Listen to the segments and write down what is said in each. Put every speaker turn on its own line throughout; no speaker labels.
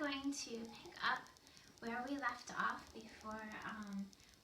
going to pick up where we left off before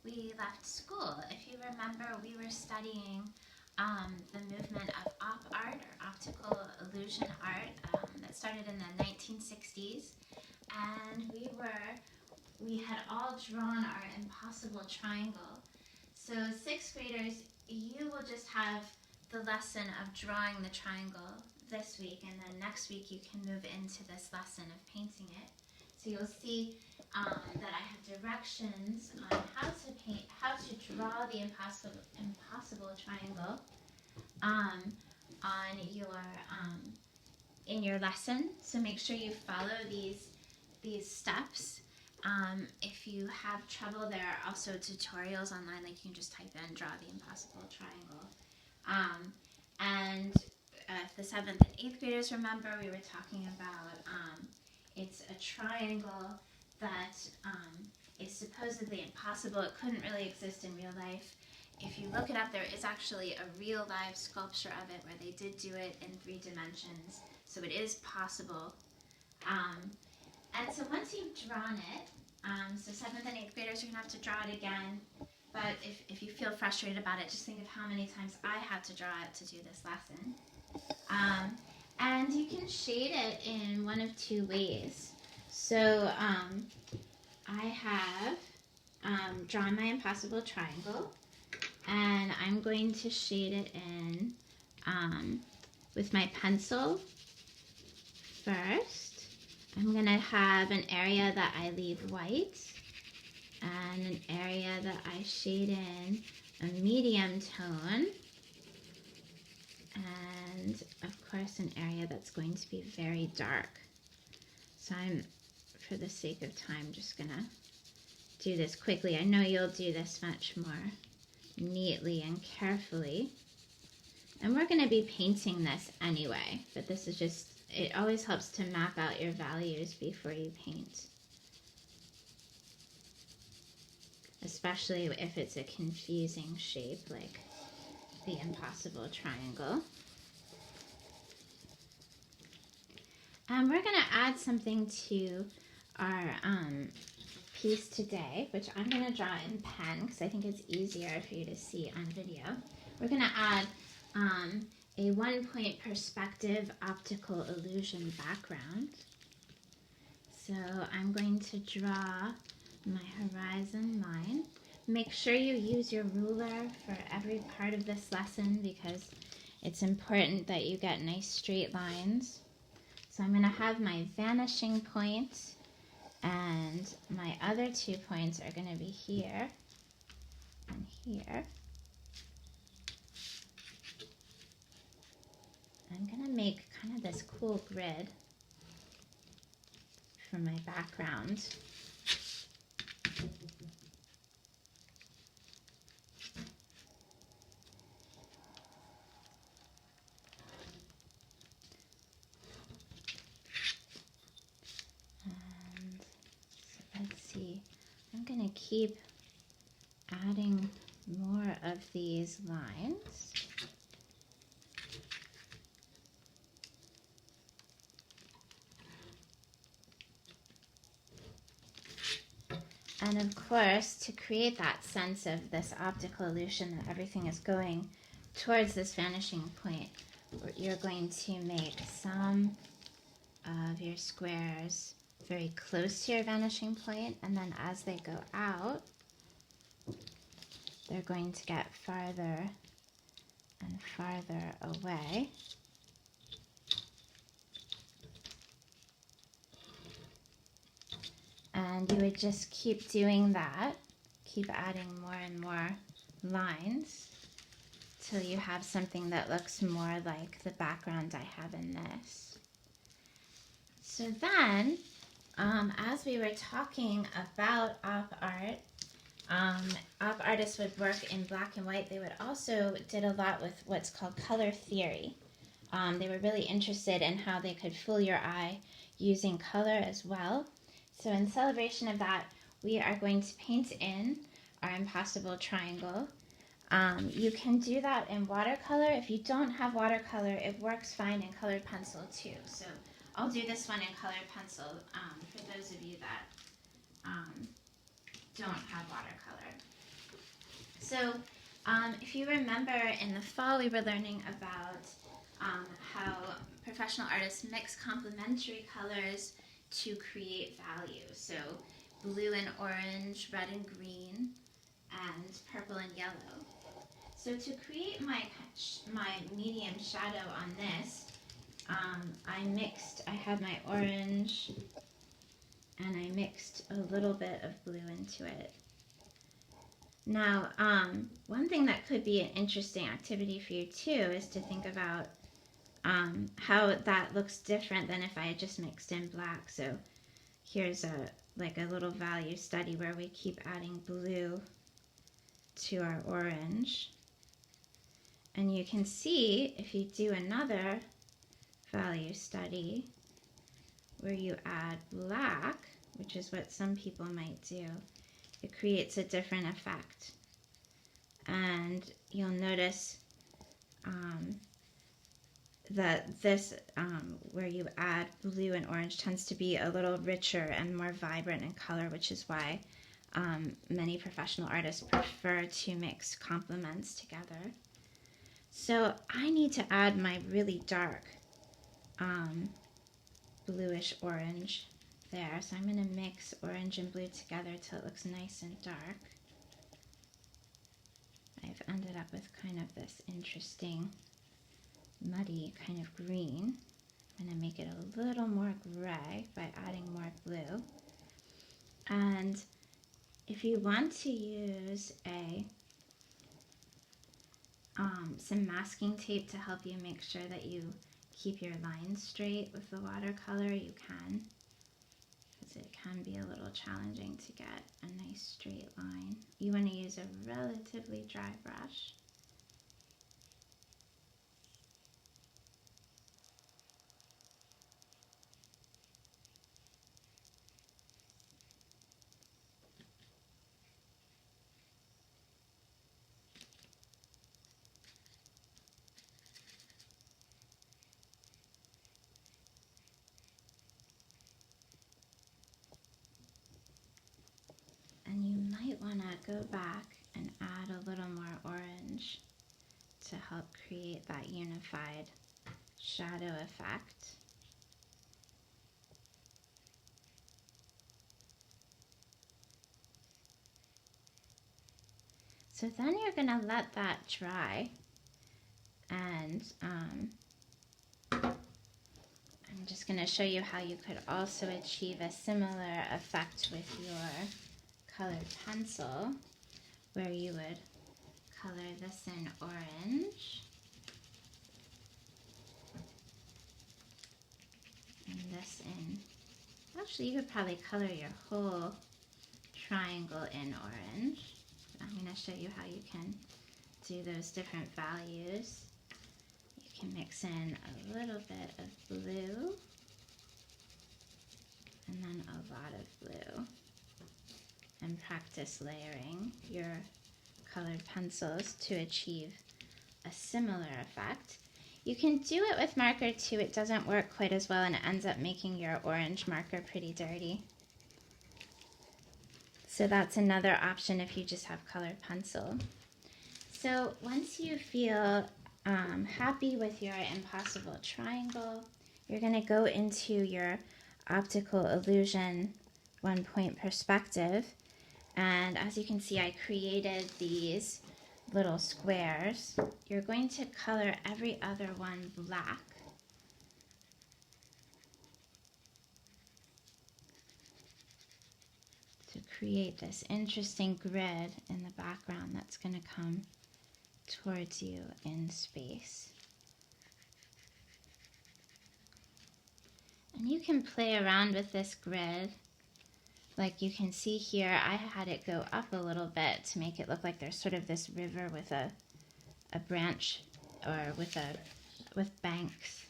we left school. If you remember, we were studying the movement of op art, or optical illusion art, that started in the 1960s, and we had all drawn our impossible triangle. So sixth graders, you will just have the lesson of drawing the triangle this week, and then next week you can move into this lesson of painting it. So you'll see that I have directions on how to draw the impossible triangle on your in your lesson. So make sure you follow these steps. If you have trouble, there are also tutorials online, like you can just type in draw the impossible triangle. And if the 7th and 8th graders remember, we were talking about it's a triangle that is supposedly impossible. It couldn't really exist in real life. If you look it up, there is actually a real live sculpture of it where they did do it in 3 dimensions. So it is possible. And so once you've drawn it, so 7th and 8th graders are going to have to draw it again. But if you feel frustrated about it, just think of how many times I had to draw it to do this lesson. And you can shade it in one of 2 ways. So I have drawn my impossible triangle, and I'm going to shade it in with my pencil first. I'm going to have an area that I leave white and an area that I shade in a medium tone, and of course an area that's going to be very dark. So I'm, for the sake of time, just going to do this quickly. I know you'll do this much more neatly and carefully. And we're going to be painting this anyway, but this is just, it always helps to map out your values before you paint, especially if it's a confusing shape like the impossible triangle. And we're going to add something to our piece today, which I'm going to draw in pen because I think it's easier for you to see on video. We're going to add a 1-point perspective optical illusion background. So I'm going to draw my horizon line. Make sure you use your ruler for every part of this lesson because it's important that you get nice straight lines. So I'm going to have my vanishing point, and my other 2 points are going to be here and here. I'm going to make kind of this cool grid for my background. And so let's see, I'm going to keep adding more of these lines. And of course, to create that sense of this optical illusion that everything is going towards this vanishing point, you're going to make some of your squares very close to your vanishing point, and then as they go out, they're going to get farther and farther away. And you would just keep doing that, keep adding more and more lines till you have something that looks more like the background I have in this. So then, as we were talking about op art, op artists would work in black and white. They would also did a lot with what's called color theory. They were really interested in how they could fool your eye using color as well. So in celebration of that, we are going to paint in our impossible triangle. You can do that in watercolor. If you don't have watercolor, it works fine in colored pencil too. So I'll do this one in colored pencil for those of you that don't have watercolor. So if you remember in the fall we were learning about how professional artists mix complementary colors to create value. So blue and orange, red and green, and purple and yellow. So to create my medium shadow on this, I had my orange and I mixed a little bit of blue into it. Now, one thing that could be an interesting activity for you too is to think about how that looks different than if I had just mixed in black. So here's a little value study where we keep adding blue to our orange. And you can see if you do another value study where you add black, which is what some people might do, it creates a different effect. And you'll notice that this, where you add blue and orange, tends to be a little richer and more vibrant in color, which is why many professional artists prefer to mix complements together. So I need to add my really dark bluish orange there. So I'm going to mix orange and blue together till it looks nice and dark. I've ended up with kind of this interesting muddy kind of green. I'm going to make it a little more gray by adding more blue. And if you want to use some masking tape to help you make sure that you keep your lines straight with the watercolor, you can, because it can be a little challenging to get a nice straight line. You want to use a relatively dry brush. And you might want to go back and add a little more orange to help create that unified shadow effect. So then you're going to let that dry, and I'm just going to show you how you could also achieve a similar effect with your colored pencil, where you would color this in orange and this in, actually you could probably color your whole triangle in orange. I'm going to show you how you can do those different values. You can mix in a little bit of blue and then a lot of blue, and practice layering your colored pencils to achieve a similar effect. You can do it with marker too. It doesn't work quite as well and it ends up making your orange marker pretty dirty. So that's another option if you just have colored pencil. So once you feel happy with your impossible triangle, you're going to go into your optical illusion 1-point perspective. And as you can see, I created these little squares. You're going to color every other one black. To create this interesting grid in the background that's going to come towards you in space. And you can play around with this grid. Like you can see here, I had it go up a little bit to make it look like there's sort of this river with a branch, or with banks.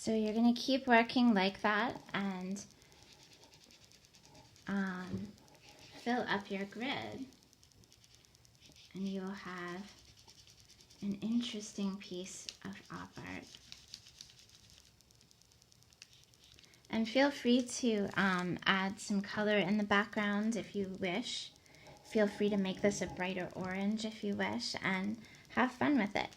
So you're going to keep working like that and fill up your grid, and you'll have an interesting piece of op art. And feel free to add some color in the background if you wish. Feel free to make this a brighter orange if you wish, and have fun with it.